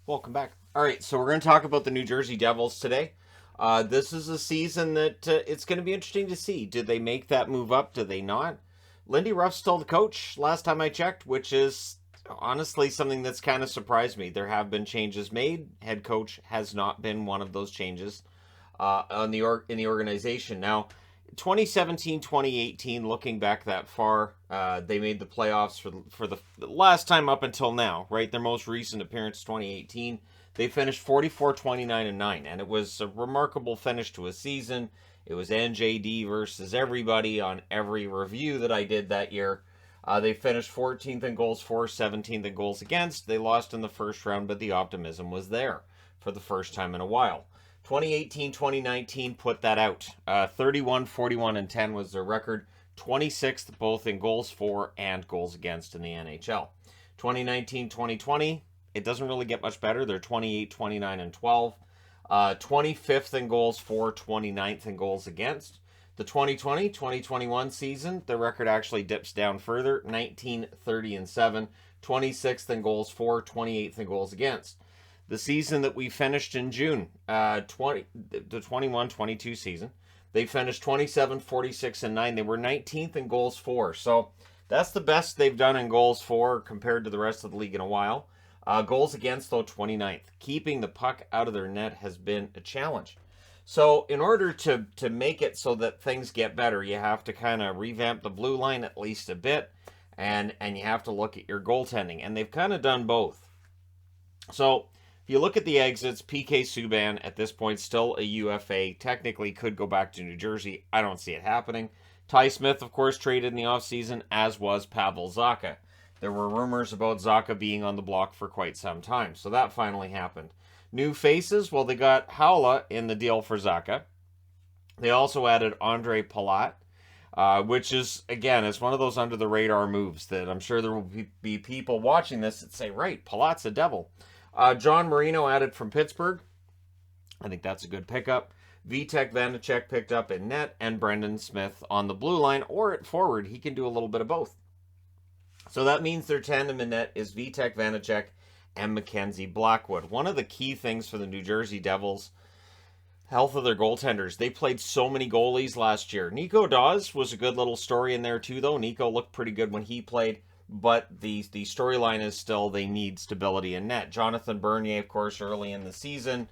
Welcome back. All right, so we're going to talk about the New Jersey Devils today. This is a season that it's going to be interesting to see. Did they make that move up? Did they not? Lindy Ruff's still the coach last time I checked, which is honestly something that's kind of surprised me. There have been changes made. Head coach has not been one of those changes in the organization. Now, 2017, 2018, looking back that far, they made the playoffs for the last time up until now, right? Their most recent appearance, 2018. They finished 44, 29, and 9, and it was a remarkable finish to a season. It was NJD versus everybody on every review that I did that year. They finished 14th in goals for, 17th in goals against. They lost in the first round, but the optimism was there for the first time in a while. 2018, 2019 put that out. 31, 41, and 10 was their record. 26th both in goals for and goals against in the NHL. 2019, 2020, it doesn't really get much better. They're 28, 29, and 12. 25th in goals for, 29th in goals against. The 2020-2021 season, the record actually dips down further. 19, 30, and 7. 26th in goals for, 28th in goals against. The season that we finished in June, the 21-22 season, they finished 27, 46, and 9. They were 19th in goals for. So that's the best they've done in goals for compared to the rest of the league in a while. Goals against, though, 29th. Keeping the puck out of their net has been a challenge. So in order to make it so that things get better, you have to kind of revamp the blue line at least a bit, and you have to look at your goaltending. And they've kind of done both. So if you look at the exits, PK Subban at this point still a UFA, technically could go back to New Jersey. I don't see it happening. Ty Smith, of course, traded in the offseason, as was Pavel Zacha. There were rumors about Zacha being on the block for quite some time, so that finally happened. New faces, well, they got Haula in the deal for Zacha. They also added Andre Palat, which is, again, it's one of those under-the-radar moves that I'm sure there will be people watching this that say, right, Palat's a devil. John Marino added from Pittsburgh. I think that's a good pickup. Vitek Vanacek picked up in net, and Brendan Smith on the blue line, or at forward. He can do a little bit of both. So that means their tandem in net is Vitek Vanacek and Mackenzie Blackwood. One of the key things for the New Jersey Devils, health of their goaltenders. They played so many goalies last year. Nico Dawes was a good little story in there too, though. Nico looked pretty good when he played. But the storyline is still they need stability in net. Jonathan Bernier, of course, early in the season,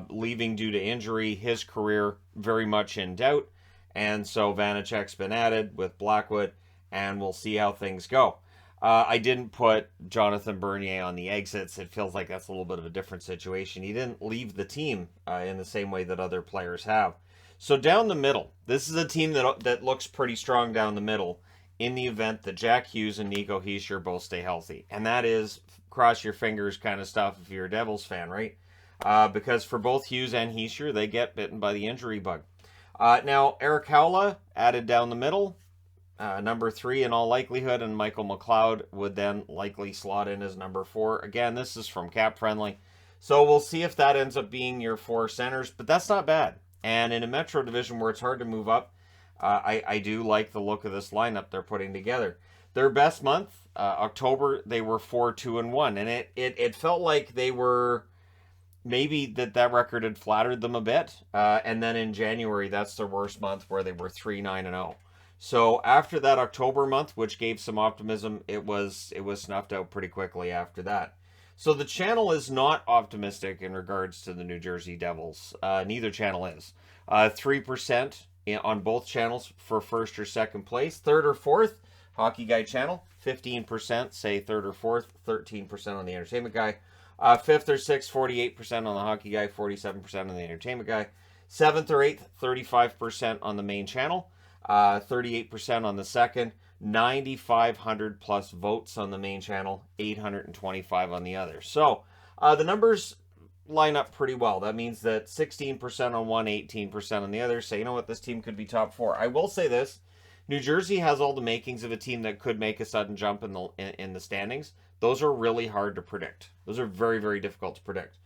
leaving due to injury. His career very much in doubt. And so Vanacek's been added with Blackwood, and we'll see how things go. I didn't put Jonathan Bernier on the exits. It feels like that's a little bit of a different situation. He didn't leave the team in the same way that other players have. So down the middle, this is a team that looks pretty strong down the middle, in the event that Jack Hughes and Nico Hischier both stay healthy. And that is cross your fingers kind of stuff if you're a Devils fan, right? Because for both Hughes and Hischier, they get bitten by the injury bug. Now, Eric Haula added down the middle, number 3 in all likelihood, and Michael McLeod would then likely slot in as number 4. Again, this is from Cap Friendly. So we'll see if that ends up being your 4 centers, but that's not bad. And in a Metro division where it's hard to move up, I do like the look of this lineup they're putting together. Their best month, October, they were 4-2-1, and it felt like they were maybe that record had flattered them a bit. And then in January, that's their worst month, where they were 3-9-0. So after that October month, which gave some optimism, it was snuffed out pretty quickly after that. So the channel is not optimistic in regards to the New Jersey Devils. Neither channel is. 3% on both channels for first or second place. Third or fourth, Hockey Guy channel, 15% say third or fourth, 13% on the Entertainment Guy. Fifth or sixth, 48% on the Hockey Guy, 47% on the Entertainment Guy. Seventh or eighth, 35% on the main channel, 38% on the second, 9,500 plus votes on the main channel, 825 on the other. So the numbers line up pretty well. That means that 16% on one, 18% on the other. So you know what, this team could be top 4. I will say this: New Jersey has all the makings of a team that could make a sudden jump in the standings. Those are really hard to predict. Those are very, very difficult to predict.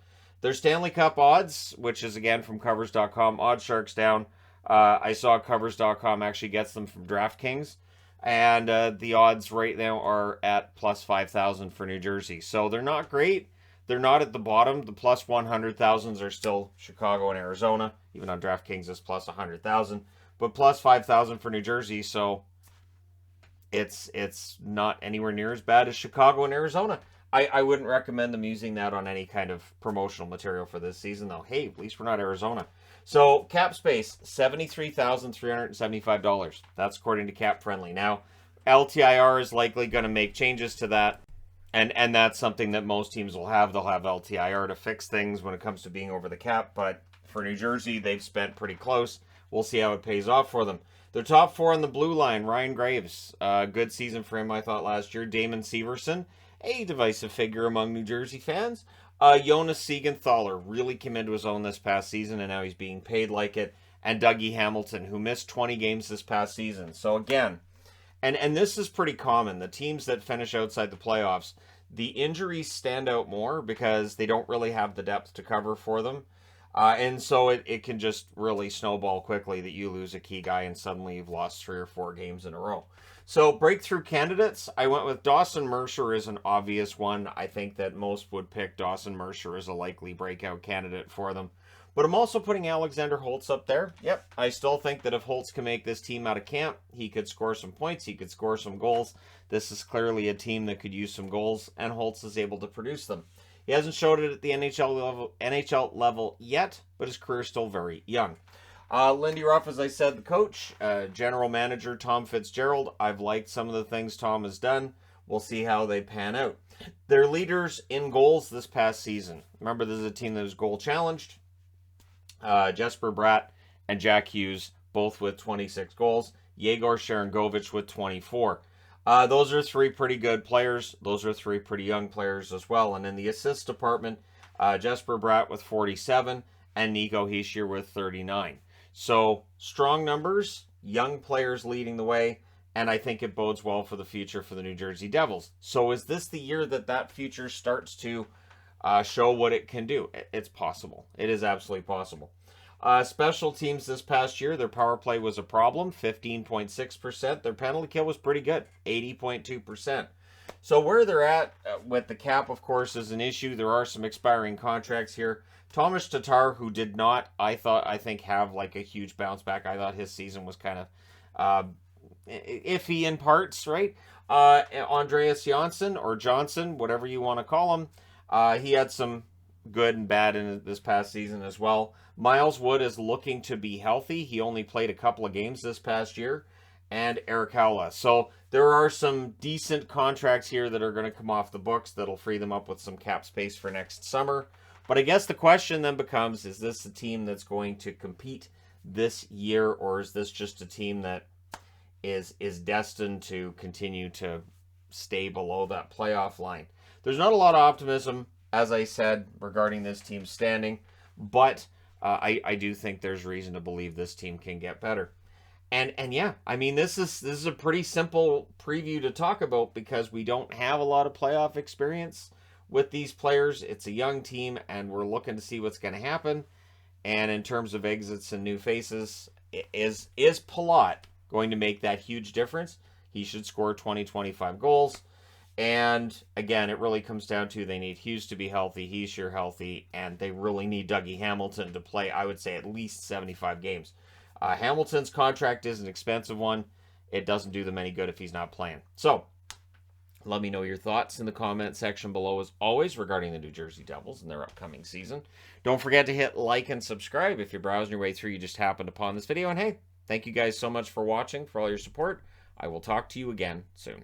Their Stanley Cup odds, which is again from Covers.com, Odd Sharks down. I saw Covers.com actually gets them from DraftKings, and the odds right now are at plus 5,000 for New Jersey. So they're not great. They're not at the bottom. The plus 100,000s are still Chicago and Arizona, even on DraftKings is plus 100,000, but plus 5,000 for New Jersey. So it's not anywhere near as bad as Chicago and Arizona. I wouldn't recommend them using that on any kind of promotional material for this season, though. Hey, at least we're not Arizona. So cap space, $73,375. That's according to Cap Friendly. Now, LTIR is likely going to make changes to that, and that's something that most teams will have. They'll have LTIR to fix things when it comes to being over the cap, but for New Jersey, they've spent pretty close. We'll see how it pays off for them. Their top four on the blue line, Ryan Graves, good season for him, I thought, last year. Damon Severson, a divisive figure among New Jersey fans. Jonas Siegenthaler really came into his own this past season, and now he's being paid like it. And Dougie Hamilton, who missed 20 games this past season. So again, and this is pretty common. The teams that finish outside the playoffs, the injuries stand out more because they don't really have the depth to cover for them. And so it can just really snowball quickly that you lose a key guy and suddenly you've lost 3 or 4 games in a row. So breakthrough candidates, I went with Dawson Mercer as an obvious one. I think that most would pick Dawson Mercer as a likely breakout candidate for them. But I'm also putting Alexander Holtz up there. Yep, I still think that if Holtz can make this team out of camp, he could score some points, he could score some goals. This is clearly a team that could use some goals, and Holtz is able to produce them. He hasn't showed it at the NHL level yet, but his career is still very young. Lindy Ruff, as I said, the coach. General manager Tom Fitzgerald. I've liked some of the things Tom has done. We'll see how they pan out. Their leaders in goals this past season. Remember, this is a team that was goal challenged. Jesper Bratt and Jack Hughes, both with 26 goals. Yegor Sharangovich with 24. Those are 3 pretty good players. Those are 3 pretty young players as well. And in the assist department, Jesper Bratt with 47 and Nico Hischier with 39. So strong numbers, young players leading the way, and I think it bodes well for the future for the New Jersey Devils. So is this the year that future starts to show what it can do? It's possible. It is absolutely possible. Special teams this past year, their power play was a problem, 15.6%. Their penalty kill was pretty good, 80.2%. So where they're at with the cap, of course, is an issue. There are some expiring contracts here. Thomas Tatar, who did not, I think, have like a huge bounce back. I thought his season was kind of iffy in parts, right? Andreas Janssen, or Johnson, whatever you want to call him, he had some good and bad in this past season as well. Miles Wood is looking to be healthy. He only played a couple of games this past year. And Eric Howla. So there are some decent contracts here that are going to come off the books that'll free them up with some cap space for next summer. But I guess the question then becomes, is this a team that's going to compete this year, or is this just a team that is destined to continue to stay below that playoff line? There's not a lot of optimism, as I said, regarding this team's standing, but I do think there's reason to believe this team can get better. And yeah, I mean, this is a pretty simple preview to talk about because we don't have a lot of playoff experience with these players. It's a young team, and we're looking to see what's going to happen. And in terms of exits and new faces, is Palat going to make that huge difference? He should score 20-25 goals. And again, it really comes down to they need Hughes to be healthy, Hischier healthy, and they really need Dougie Hamilton to play, I would say, at least 75 games. Hamilton's contract is an expensive one. It doesn't do them any good if he's not playing. So, let me know your thoughts in the comment section below, as always, regarding the New Jersey Devils and their upcoming season. Don't forget to hit like and subscribe if you're browsing your way through, you just happened upon this video. And hey, thank you guys so much for watching, for all your support. I will talk to you again soon.